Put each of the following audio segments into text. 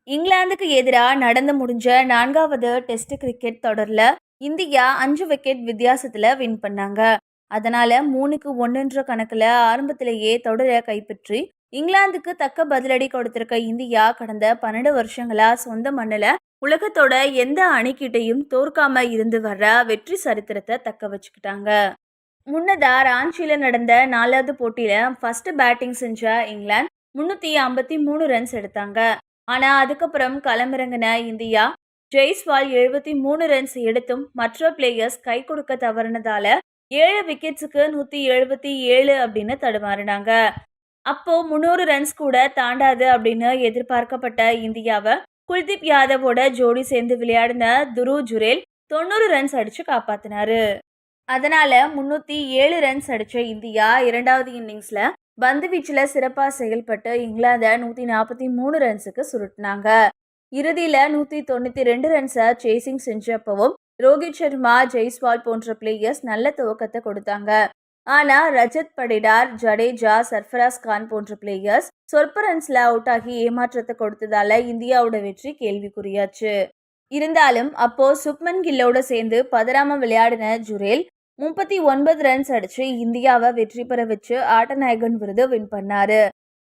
இங்கிலாந்துக்கு எதிராக நடந்து முடிஞ்ச 4வது டெஸ்ட் கிரிக்கெட் தொடரில் இந்தியா 5 விக்கெட் வித்தியாசத்தில் வின் பண்ணாங்க. அதனால 3-1 கணக்கில் ஆரம்பத்திலேயே தொடரை கைப்பற்றி இங்கிலாந்துக்கு தக்க பதிலடி கொடுத்திருக்க இந்தியா கடந்த 12 வருஷங்களா சொந்த மண்ணில் உலகத்தோட எந்த அணிக்கிட்டையும் தோற்காம இருந்து வர்ற வெற்றி சரித்திரத்தை தக்க வச்சுக்கிட்டாங்க. முன்னதா ராஞ்சியில் நடந்த 4வது போட்டியில் ஃபர்ஸ்ட் பேட்டிங் செஞ்ச இங்கிலாந்து 353 ரன்ஸ் எடுத்தாங்க. ஆனா அதுக்கப்புறம் களமிறங்கின இந்தியா ஜெய்ஸ்வால் 73 ரன்ஸ் எடுத்தும் மற்ற பிளேயர்ஸ் கை கொடுக்க தவறினதால 7 விக்கெட்ஸுக்கு 177 அப்படின்னு தடுமாறினாங்க. அப்போ 300 ரன்ஸ் கூட தாண்டாது அப்படின்னு எதிர்பார்க்கப்பட்ட இந்தியாவை குல்தீப் யாதவோட ஜோடி சேர்ந்து விளையாடின துருவ் ஜுரேல் 90 ரன்ஸ் அடிச்சு காப்பாத்தினாரு. அதனால 307 ரன்ஸ் அடிச்ச இந்தியா இரண்டாவது இன்னிங்ஸ்ல பந்து வீச்சுல சிறப்பா செயல்பட்டு இங்கிலாந்தை 143 ரன்ஸுக்கு சுருட்டினாங்க. இறுதியில 192 ரன்ஸை சேசிங் செஞ்சப்பவும் ரோஹித் சர்மா, ஜெய்ஸ்வால் போன்ற பிளேயர்ஸ் நல்ல துவக்கத்தை கொடுத்தாங்க. ஆனா ரஜத் படிடார், ஜடேஜா, சர்ஃபராஸ் கான் போன்ற பிளேயர்ஸ் சொற்ப ரன்ஸ்ல அவுட் ஆகி ஏமாற்றத்தை கொடுத்ததால இந்தியாவோட வெற்றி கேள்விக்குறியாச்சு. இருந்தாலும் அப்போ சுப்மன் கில்லோட சேர்ந்து பதறாம விளையாடின ஜுரேல் 39 ரன்ஸ் அடிச்சு இந்தியாவை வெற்றி பெற வச்சு ஆட்டநாயகன் விருது வின் பண்ணாரு.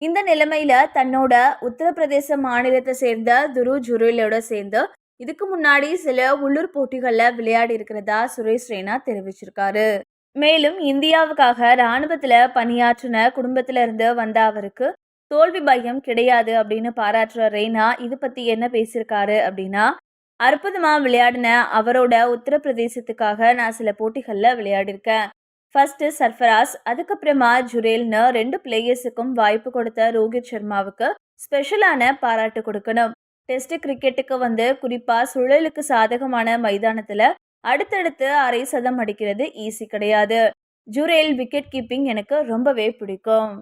இந்த நிலைமையில தன்னோட உத்தரப்பிரதேச மாநிலத்தை சேர்ந்த துருவ் ஜுரேலோட சேர்ந்து இதுக்கு முன்னாடி சில உள்ளூர் போட்டிகள்ல விளையாடி இருக்கிறதா சுரேஷ் ரெய்னா தெரிவிச்சிருக்காரு. மேலும் இந்தியாவுக்காக இராணுவத்துல பணியாற்றின குடும்பத்தில இருந்து வந்த அவருக்கு தோல்வி பயம் கிடையாது அப்படின்னு பாராட்டுற ரெய்னா இது பத்தி என்ன பேசியிருக்காரு அப்படின்னா, அற்புதமா விளையாடின அவரோட உத்தரப்பிரதேசத்துக்காக நான் சில போட்டிகளில் விளையாடிருக்கேன். ஃபர்ஸ்ட் சர்ஃபராஸ், அதுக்கப்புறமா ஜுரேல்னு 2 பிளேயர்ஸுக்கும் வாய்ப்பு கொடுத்த ரோஹித் சர்மாவுக்கு ஸ்பெஷலான பாராட்டு கொடுக்கணும். டெஸ்ட் கிரிக்கெட்டுக்கு குறிப்பா சுழலுக்கு சாதகமான மைதானத்துல அடுத்தடுத்து அரை சதம் அடிக்கிறது ஈஸி கிடையாது. ஜுரேல் விக்கெட் கீப்பிங் எனக்கு ரொம்பவே பிடிக்கும்.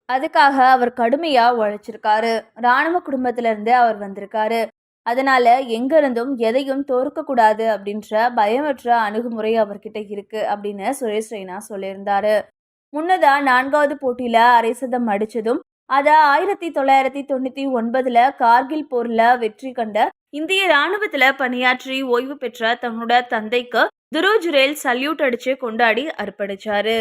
அதுக்காக அவர் கடுமையா உழைச்சிருக்காரு. இராணுவ குடும்பத்தில இருந்து அவர் வந்திருக்காரு. அதனால எங்க இருந்தும் எதையும் தோற்க கூடாது அப்படின்ற பயமற்ற அணுகுமுறை அவர்கிட்ட இருக்கு அப்படின்னு சுரேஷ் ரெய்னா சொல்லியிருந்தாரு. முன்னதா 4வது போட்டியில அரை சதம் அடிச்சதும் அத 1999 கார்கில் போர்ல வெற்றி கண்ட இந்திய ராணுவத்துல பணியாற்றி ஓய்வு பெற்ற தன்னோட தந்தைக்கு துருவ் ஜுரேல் சல்யூட் அடிச்சு கொண்டாடி அர்ப்பணிச்சாரு.